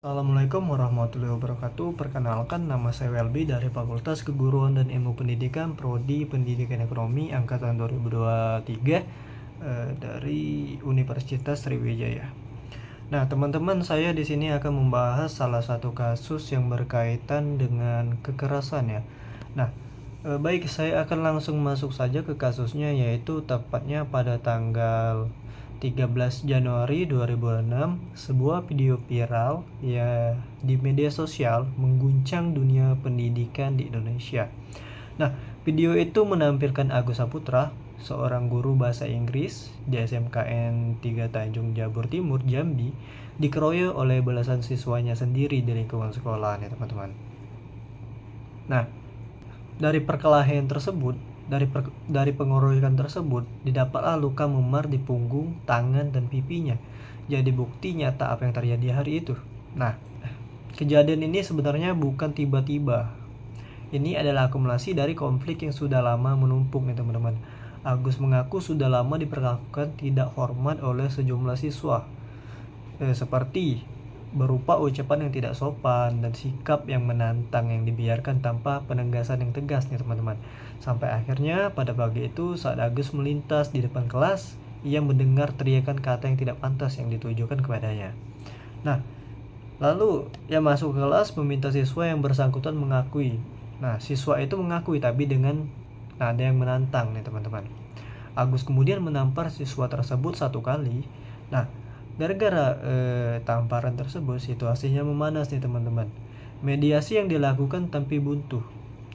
Assalamualaikum warahmatullahi wabarakatuh. Perkenalkan, nama saya Welby dari Fakultas Keguruan dan Ilmu Pendidikan Prodi Pendidikan Ekonomi angkatan 2023 dari Universitas Sriwijaya. Nah, teman-teman, saya di sini akan membahas salah satu kasus yang berkaitan dengan kekerasan ya. Nah, baik, saya akan langsung masuk saja ke kasusnya, yaitu tepatnya pada tanggal 13 Januari 2006, sebuah video viral ya di media sosial mengguncang dunia pendidikan di Indonesia. Nah, video itu menampilkan Agus Saputra, seorang guru bahasa Inggris di SMKN 3 Tanjung Jabur Timur, Jambi, dikeroyok oleh belasan siswanya sendiri di lingkungan sekolah nih, teman-teman. Nah, dari perkelahian tersebut, dari pengeroyokan tersebut, didapatlah luka memar di punggung, tangan, dan pipinya. Jadi bukti nyata apa yang terjadi hari itu. Nah, kejadian ini sebenarnya bukan tiba-tiba. Ini adalah akumulasi dari konflik yang sudah lama menumpuk nih, teman-teman. Agus mengaku sudah lama diperlakukan tidak hormat oleh sejumlah siswa, seperti berupa ucapan yang tidak sopan dan sikap yang menantang yang dibiarkan tanpa penegasan yang tegas nih, teman-teman. Sampai akhirnya pada pagi itu saat Agus melintas di depan kelas, ia mendengar teriakan kata yang tidak pantas yang ditujukan kepadanya. Nah, lalu ia masuk ke kelas meminta siswa yang bersangkutan mengakui. Nah, siswa itu mengakui tapi dengan nada yang menantang nih, teman-teman. Agus kemudian menampar siswa tersebut 1 kali. Nah, gara-gara tamparan tersebut situasinya memanas nih, teman-teman. Mediasi yang dilakukan tanpa buntu.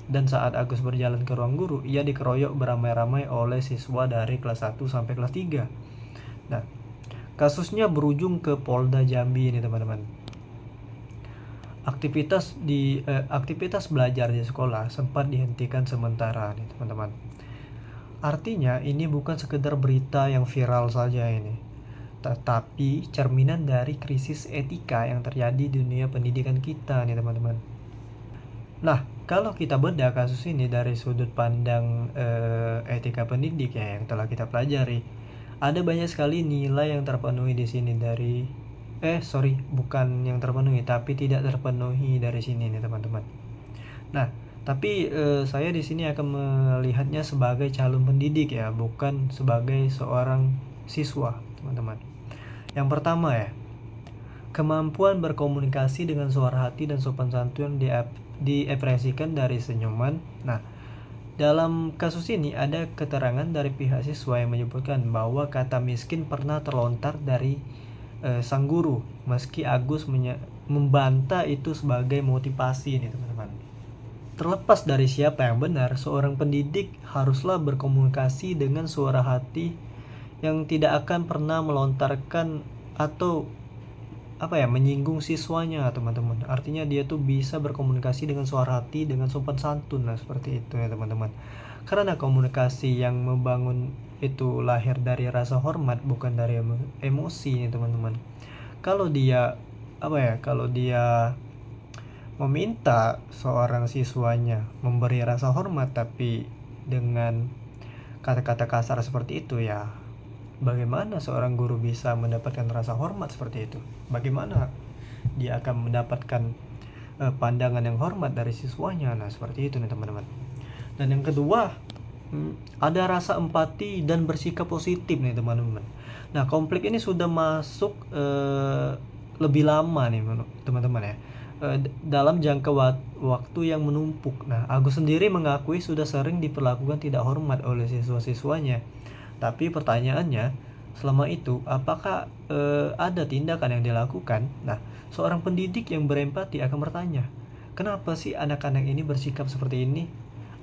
Dan saat Agus berjalan ke ruang guru, ia dikeroyok beramai-ramai oleh siswa dari kelas 1 sampai kelas 3. Nah, kasusnya berujung ke Polda Jambi nih, teman-teman. Aktivitas belajar di sekolah sempat dihentikan sementara nih, teman-teman. Artinya ini bukan sekedar berita yang viral saja ini, tetapi cerminan dari krisis etika yang terjadi di dunia pendidikan kita nih, teman-teman. Nah, kalau kita bedah kasus ini dari sudut pandang etika pendidik ya yang telah kita pelajari, ada banyak sekali nilai yang terpenuhi di sini bukan yang terpenuhi, tapi tidak terpenuhi dari sini nih, teman-teman. Nah, tapi saya di sini akan melihatnya sebagai calon pendidik ya, bukan sebagai seorang siswa, teman-teman. Yang pertama ya, kemampuan berkomunikasi dengan suara hati dan sopan santun diekspresikan dari senyuman. Nah, dalam kasus ini ada keterangan dari pihak siswa yang menyebutkan bahwa kata miskin pernah terlontar dari sang guru, meski Agus membantah itu sebagai motivasi nih, teman-teman. Terlepas dari siapa yang benar, seorang pendidik haruslah berkomunikasi dengan suara hati yang tidak akan pernah melontarkan atau menyinggung siswanya, teman-teman. Artinya dia tuh bisa berkomunikasi dengan suara hati, dengan sopan santun lah, seperti itu ya, teman-teman. Karena komunikasi yang membangun itu lahir dari rasa hormat, bukan dari emosi ya, teman-teman. Kalau dia meminta seorang siswanya memberi rasa hormat tapi dengan kata-kata kasar seperti itu ya, bagaimana seorang guru bisa mendapatkan rasa hormat seperti itu? Bagaimana dia akan mendapatkan pandangan yang hormat dari siswanya? Nah, seperti itu nih, teman-teman. Dan yang kedua, ada rasa empati dan bersikap positif nih, teman-teman. Nah, konflik ini sudah masuk lebih lama nih, teman-teman ya, dalam jangka waktu yang menumpuk. Nah, Agus sendiri mengakui sudah sering diperlakukan tidak hormat oleh siswa-siswanya. Tapi pertanyaannya, selama itu apakah ada tindakan yang dilakukan? Nah, seorang pendidik yang berempati akan bertanya, kenapa sih anak-anak ini bersikap seperti ini?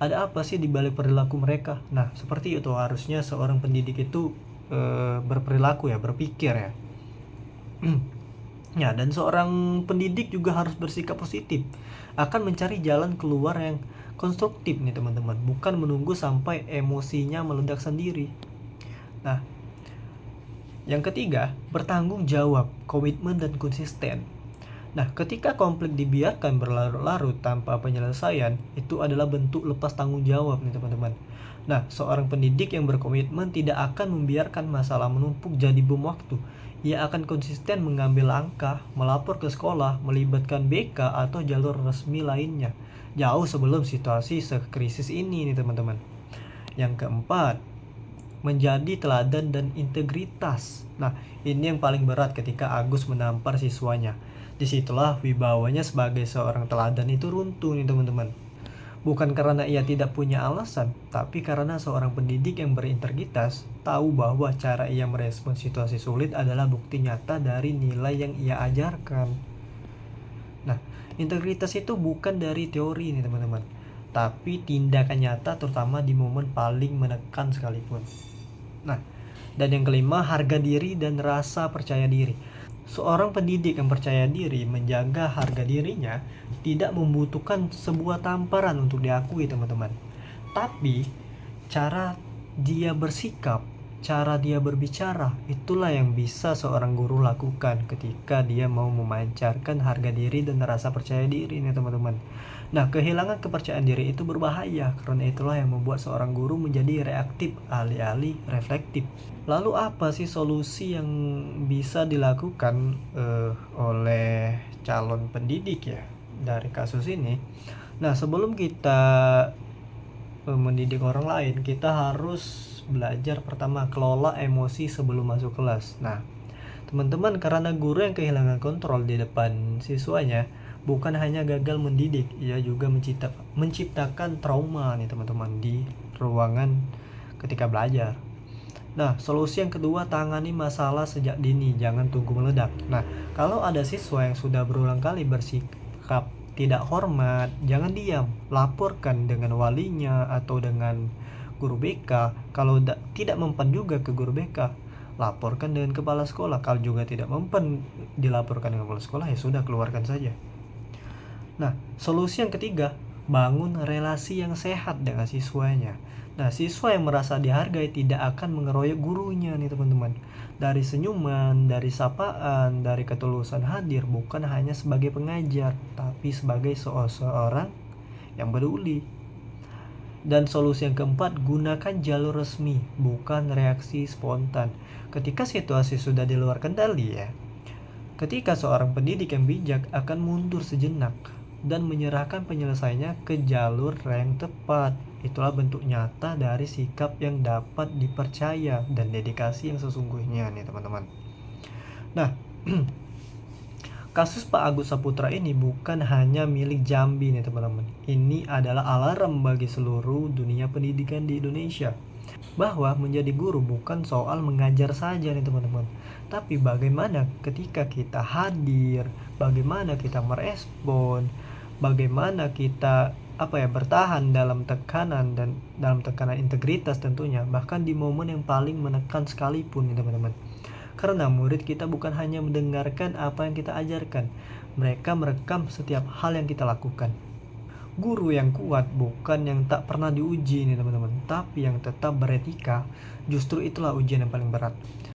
Ada apa sih di balik perilaku mereka? Nah, seperti itu harusnya seorang pendidik itu berperilaku ya, berpikir ya. Ya, dan seorang pendidik juga harus bersikap positif, akan mencari jalan keluar yang konstruktif nih, teman-teman, bukan menunggu sampai emosinya meledak sendiri. Nah, yang ketiga, bertanggung jawab, komitmen, dan konsisten. Nah, ketika konflik dibiarkan berlarut-larut tanpa penyelesaian, itu adalah bentuk lepas tanggung jawab nih, teman-teman. Nah, seorang pendidik yang berkomitmen tidak akan membiarkan masalah menumpuk jadi bom waktu. ia akan konsisten mengambil langkah, melapor ke sekolah, melibatkan BK atau jalur resmi lainnya, jauh sebelum situasi sekrisis ini nih teman-teman. Yang keempat, menjadi teladan dan integritas. Nah, ini yang paling berat ketika Agus menampar siswanya. Disitulah wibawanya sebagai seorang teladan itu runtuh nih teman-teman. Bukan karena ia tidak punya alasan, tapi karena seorang pendidik yang berintegritas tahu bahwa cara ia merespons situasi sulit adalah bukti nyata dari nilai yang ia ajarkan. Nah, integritas itu bukan dari teori nih teman-teman, tapi tindakan nyata terutama di momen paling menekan sekalipun. Nah, dan yang kelima, harga diri dan rasa percaya diri. Seorang pendidik yang percaya diri menjaga harga dirinya tidak membutuhkan sebuah tamparan untuk diakui teman-teman. Tapi cara dia bersikap, cara dia berbicara, itulah yang bisa seorang guru lakukan ketika dia mau memancarkan harga diri dan rasa percaya diri nih teman-teman. Nah, kehilangan kepercayaan diri itu berbahaya, karena itulah yang membuat seorang guru menjadi reaktif alih-alih reflektif. Lalu apa sih solusi yang bisa dilakukan oleh calon pendidik ya dari kasus ini? Nah, sebelum kita mendidik orang lain, kita harus belajar pertama kelola emosi sebelum masuk kelas. Nah, teman-teman, karena guru yang kehilangan kontrol di depan siswanya bukan hanya gagal mendidik, ia juga menciptakan trauma nih teman-teman di ruangan ketika belajar. Nah, solusi yang kedua, tangani masalah sejak dini, jangan tunggu meledak. Nah, kalau ada siswa yang sudah berulang kali bersikap tidak hormat, jangan diam, laporkan dengan walinya atau dengan guru BK. Kalau tidak mempan juga ke guru BK, laporkan dengan kepala sekolah. Kalau juga tidak mempan dilaporkan dengan kepala sekolah, ya sudah, keluarkan saja. Nah, solusi yang ketiga, bangun relasi yang sehat dengan siswanya. Nah, siswa yang merasa dihargai tidak akan mengeroyok gurunya nih teman-teman. Dari senyuman, dari sapaan, dari ketulusan hadir, bukan hanya sebagai pengajar, tapi sebagai seorang yang peduli. Dan solusi yang keempat, gunakan jalur resmi, bukan reaksi spontan. Ketika situasi sudah di luar kendali ya, ketika seorang pendidik yang bijak akan mundur sejenak dan menyerahkan penyelesaiannya ke jalur yang tepat. Itulah bentuk nyata dari sikap yang dapat dipercaya dan dedikasi yang sesungguhnya nih teman-teman. Nah, kasus Pak Agus Saputra ini bukan hanya milik Jambi nih teman-teman. Ini adalah alarm bagi seluruh dunia pendidikan di Indonesia, bahwa menjadi guru bukan soal mengajar saja nih teman-teman, tapi bagaimana ketika kita hadir, bagaimana kita merespon, bagaimana kita bertahan dalam tekanan dan dalam tekanan integritas tentunya, bahkan di momen yang paling menekan sekalipun nih teman-teman. Karena murid kita bukan hanya mendengarkan apa yang kita ajarkan, mereka merekam setiap hal yang kita lakukan. Guru yang kuat bukan yang tak pernah diuji nih teman-teman, tapi yang tetap beretika. Justru itulah ujian yang paling berat.